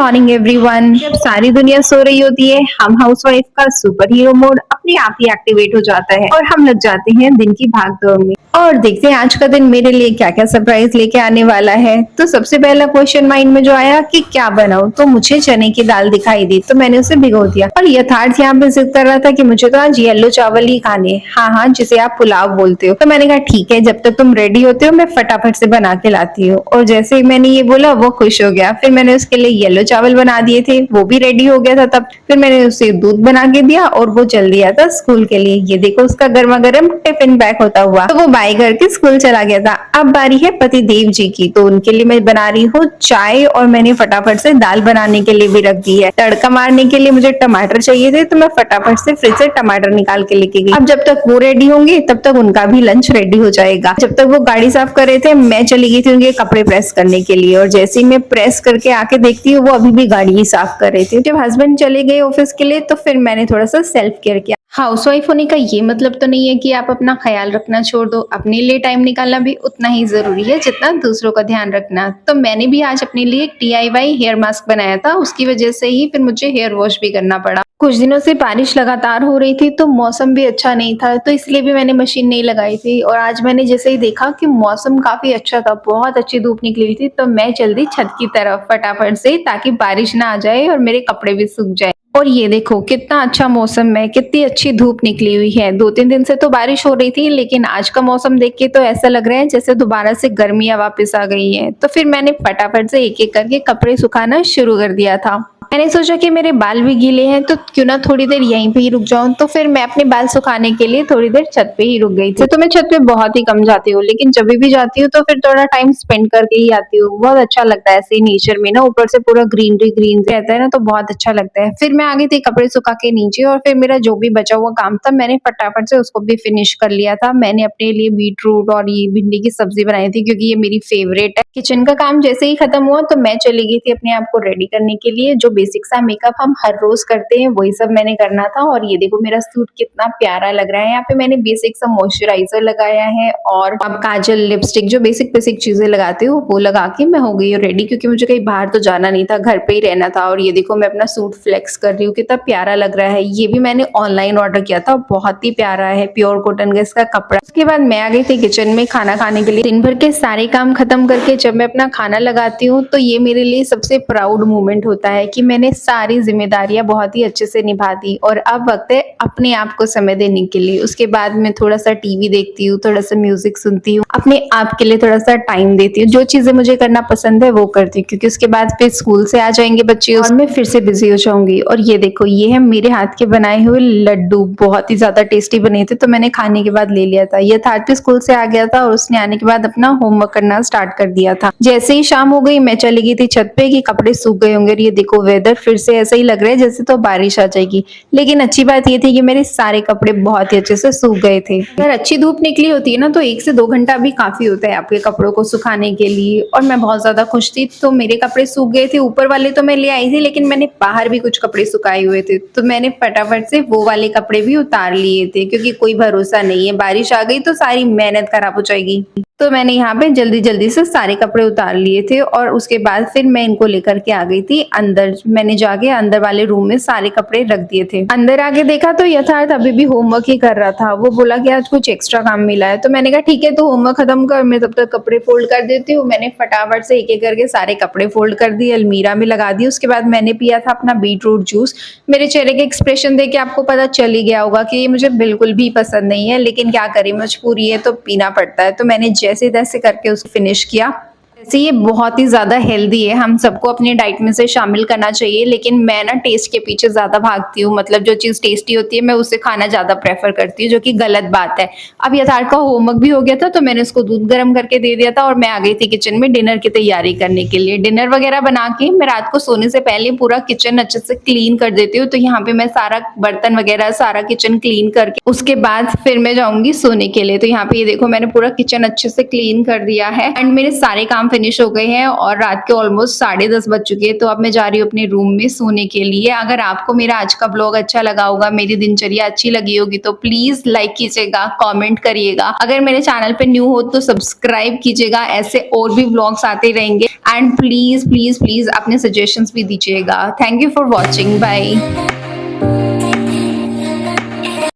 Morning everyone. जब सारी दुनिया सो रही होती है, हम हाउसवाइफ का सुपर हीरो मोड अपने आप ही एक्टिवेट हो जाता है और हम लग जाते हैं दिन की भागदौड़ में और देखते हैं आज का दिन मेरे लिए क्या क्या सरप्राइज लेके आने वाला है। तो सबसे पहला क्वेश्चन माइंड में जो आया कि क्या बनाऊं, तो मुझे चने की दाल दिखाई दी तो मैंने उसे भिगो दिया और यथार्थ यहाँ पे जिद कर रहा था कि मुझे तो आज येलो चावल ही खाने। हाँ हाँ, जिसे आप पुलाव बोलते हो। तो मैंने कहा ठीक है, जब तक तुम रेडी होते हो मैं फटाफट से बना के लाती हूँ। और जैसे ही मैंने ये बोला वो खुश हो गया। फिर मैंने उसके लिए येलो चावल बना दिए थे, वो भी रेडी हो गया था तब। फिर मैंने उसे दूध बना के दिया और वो चल दिया था स्कूल के लिए। ये देखो उसका गर्मा गर्म टिफिन पैक होता हुआ, तो वो बाय करके स्कूल चला गया था। अब बारी है पति देव जी की, तो उनके लिए मैं बना रही हूँ चाय और मैंने फटाफट से दाल बनाने के लिए भी रख दी है। तड़का मारने के लिए मुझे टमाटर चाहिए थे, तो मैं फटाफट से फ्रिज से टमाटर निकाल के लेके गई। अब जब तक वो रेडी होंगे तब तक उनका भी लंच रेडी हो जाएगा। जब तक वो गाड़ी साफ कर रहे थे मैं चली गई थी उनके कपड़े प्रेस करने के लिए, और जैसे ही मैं प्रेस करके आके देखती हूँ वो अभी भी गाड़ी ही साफ कर रहे थे। जब हस्बैंड चले गए ऑफिस के लिए तो फिर मैंने थोड़ा सा सेल्फ केयर किया। हाउसवाइफ होने का ये मतलब तो नहीं है कि आप अपना ख्याल रखना छोड़ दो, अपने लिए टाइम निकालना भी उतना ही जरूरी है जितना दूसरों का ध्यान रखना। तो मैंने भी आज अपने लिए एक DIY हेयर मास्क बनाया था, उसकी वजह से ही फिर मुझे हेयर वॉश भी करना पड़ा। कुछ दिनों से बारिश लगातार हो रही थी तो मौसम भी अच्छा नहीं था, तो इसलिए भी मैंने मशीन नहीं लगाई थी। और आज मैंने जैसे ही देखा कि मौसम काफी अच्छा था, बहुत अच्छी धूप निकली हुई थी, तो मैं चल दी छत की तरफ फटाफट से, ताकि बारिश ना आ जाए और मेरे कपड़े भी सूख जाए। और ये देखो कितना अच्छा मौसम है, कितनी अच्छी धूप निकली हुई है। 2-3 दिन से तो बारिश हो रही थी, लेकिन आज का मौसम देख के तो ऐसा लग रहा है जैसे दोबारा से गर्मियां वापस आ गई हैं। तो फिर मैंने फटाफट से एक एक करके कपड़े सुखाना शुरू कर दिया था। मैंने सोचा कि मेरे बाल भी गीले हैं तो क्यों ना थोड़ी देर यहीं पे ही रुक जाऊं, तो फिर मैं अपने बाल सुखाने के लिए थोड़ी देर छत पे ही रुक गई थी। तो मैं छत पे बहुत ही कम जाती हूँ, लेकिन जब भी जाती हूँ तो फिर थोड़ा टाइम स्पेंड करके ही आती हूँ। बहुत अच्छा लगता है ऐसे ही नेचर में ना, ऊपर से पूरा ग्रीनरी ग्रीन रहता है ना, तो बहुत अच्छा लगता है। फिर मैं आ गई थी कपड़े सुखा के नीचे, और फिर मेरा जो भी बचा हुआ काम था मैंने फटाफट से उसको भी फिनिश कर लिया था। मैंने अपने लिए बीटरूट और ये भिंडी की सब्जी बनाई थी, क्योंकि ये मेरी फेवरेट है। किचन का काम जैसे ही खत्म हुआ तो मैं चली गई थी अपने आप को रेडी करने के लिए। जो बेसिक सा मेकअप हम हर रोज करते हैं वही सब मैंने करना था। और ये देखो मेरा सूट कितना प्यारा लग रहा है। यहाँ पे मैंने बेसिक सा मॉइस्चराइजर लगाया है, और अब काजल लिपस्टिक जो बेसिक बेसिक चीजें लगाती हूँ वो लगा के मैं हो गई हूँ रेडी, क्योंकि मुझे कहीं बाहर तो जाना नहीं था, घर पे ही रहना था। और ये देखो मैं अपना सूट फ्लेक्स कर रही हूँ, कितना प्यारा लग रहा है। ये भी मैंने ऑनलाइन ऑर्डर किया था, बहुत ही प्यारा है, प्योर कॉटन का इसका कपड़ा। उसके बाद मैं आ गई थी किचन में खाना खाने के लिए। दिन भर के सारे काम खत्म करके जब मैं अपना खाना लगाती हूँ तो ये मेरे लिए सबसे प्राउड मोमेंट होता है कि मैंने सारी जिम्मेदारियां बहुत ही अच्छे से निभा दी, और अब वक्त है अपने आप को समय देने के लिए। उसके बाद मैं थोड़ा सा टीवी देखती हूँ, थोड़ा सा म्यूजिक सुनती हूँ, अपने आप के लिए थोड़ा सा टाइम देती हूँ। जो चीजें मुझे करना पसंद है वो करती हूँ, क्योंकि उसके बाद फिर स्कूल से आ जाएंगे बच्चे और मैं फिर से बिजी हो जाऊंगी। और ये देखो ये है मेरे हाथ के बनाए हुए लड्डू, बहुत ही ज्यादा टेस्टी बने थे, तो मैंने खाने के बाद ले लिया था। यथार्थ स्कूल से आ गया था और उसने आने के बाद अपना होमवर्क करना स्टार्ट कर दिया था। जैसे ही शाम हो गई मैं चली गई थी छत पे कि कपड़े सूख गए होंगे। ये देखो वेदर फिर से ऐसा ही लग रहा है जैसे तो बारिश आ जाएगी, लेकिन अच्छी बात ये थी कि मेरे सारे कपड़े बहुत ही अच्छे से सूख गए थे। अगर अच्छी धूप निकली होती है ना तो 1 से 2 घंटा भी काफी होता है आपके कपड़ों को सुखाने के लिए। और मैं बहुत ज्यादा खुश थी, तो मेरे कपड़े सूख गए थे। ऊपर वाले तो मैं ले आई थी, लेकिन मैंने बाहर भी कुछ कपड़े सुखाए हुए थे, तो मैंने फटाफट से वो वाले कपड़े भी उतार लिए थे, क्योंकि कोई भरोसा नहीं है, बारिश आ गई तो सारी मेहनत खराब हो जाएगी। तो मैंने यहाँ पे जल्दी जल्दी से सारे कपड़े उतार लिए थे, और उसके बाद फिर मैं इनको लेकर के आ गई थी अंदर। मैंने जाके अंदर वाले रूम में सारे कपड़े रख दिए थे। अंदर आके देखा तो यथार्थ अभी भी होमवर्क ही कर रहा था। वो बोला कि आज कुछ एक्स्ट्रा काम मिला है, तो मैंने कहा ठीक है, तो होमवर्क खत्म कर, मैं तब तक कपड़े फोल्ड कर देती हूँ। मैंने फटाफट से एक एक करके सारे कपड़े फोल्ड कर दिए, अलमीरा में लगा दी। उसके बाद मैंने पिया था अपना बीटरूट जूस। मेरे चेहरे के एक्सप्रेशन देख के आपको पता चल ही गया होगा कि ये मुझे बिल्कुल भी पसंद नहीं है, लेकिन क्या करें, मजबूरी है तो पीना पड़ता है। तो मैंने जैसे तैसे करके उसको फिनिश किया। वैसे ये बहुत ही ज्यादा हेल्दी है, हम सबको अपनी डाइट में से शामिल करना चाहिए, लेकिन मैं ना टेस्ट के पीछे ज्यादा भागती हूँ। मतलब जो चीज टेस्टी होती है मैं उसे खाना ज्यादा प्रेफर करती हूँ, जो कि गलत बात है। अब यथार्थ का होमवर्क भी हो गया था, तो मैंने उसको दूध गर्म करके दे दिया था, और मैं आ गई थी किचन में डिनर की तैयारी करने के लिए। डिनर वगैरह बना के मैं रात को सोने से पहले पूरा किचन अच्छे से क्लीन कर देती हूँ। तो यहाँ पे मैं सारा बर्तन वगैरह सारा किचन क्लीन करके उसके बाद फिर मैं जाऊंगी सोने के लिए। तो यहाँ पे ये देखो मैंने पूरा किचन अच्छे से क्लीन कर दिया है, एंड मेरे सारे काम फिनिश हो गए हैं और रात के ऑलमोस्ट 10:30 बज चुके हैं, तो अब मैं जा रही हूँ अपने रूम में सोने के लिए। अगर आपको मेरा आज का ब्लॉग अच्छा लगा होगा, मेरी दिनचर्या अच्छी लगी होगी तो प्लीज लाइक कीजिएगा, कमेंट करिएगा। अगर मेरे चैनल पे न्यू हो तो सब्सक्राइब कीजिएगा, ऐसे और भी ब्लॉग्स आते रहेंगे। एंड प्लीज प्लीज प्लीज अपने सजेशंस भी दीजिएगा। Thank you for watching, bye.